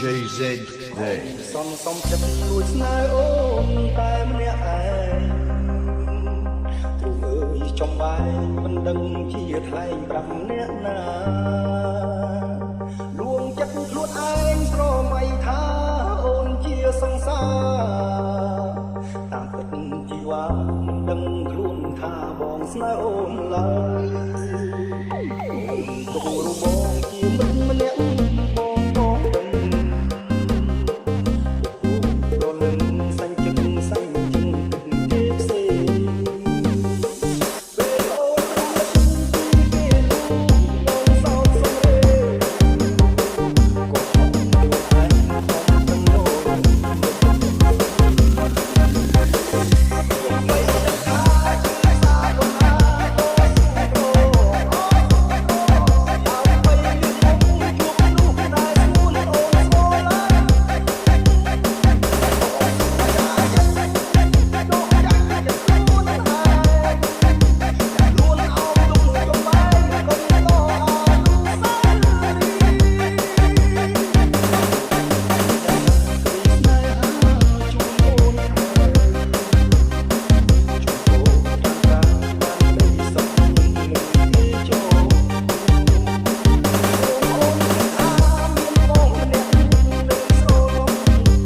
DJZ Day សំចិត្តជួយស្នេហ៍អូនតែម្នាក់ឯងទ្រូងអើយចំបែងមិនដឹងជាថ្លែងប្រាប់អ្នកណាលួងចិត្តខ្លួនឯងស្រមៃថាអូនជាសង្សារតាមពិតជីវ៉ាមិនដឹងខ្លួនថាបងស្នេហ៍អូនឡើយអូនទុករបង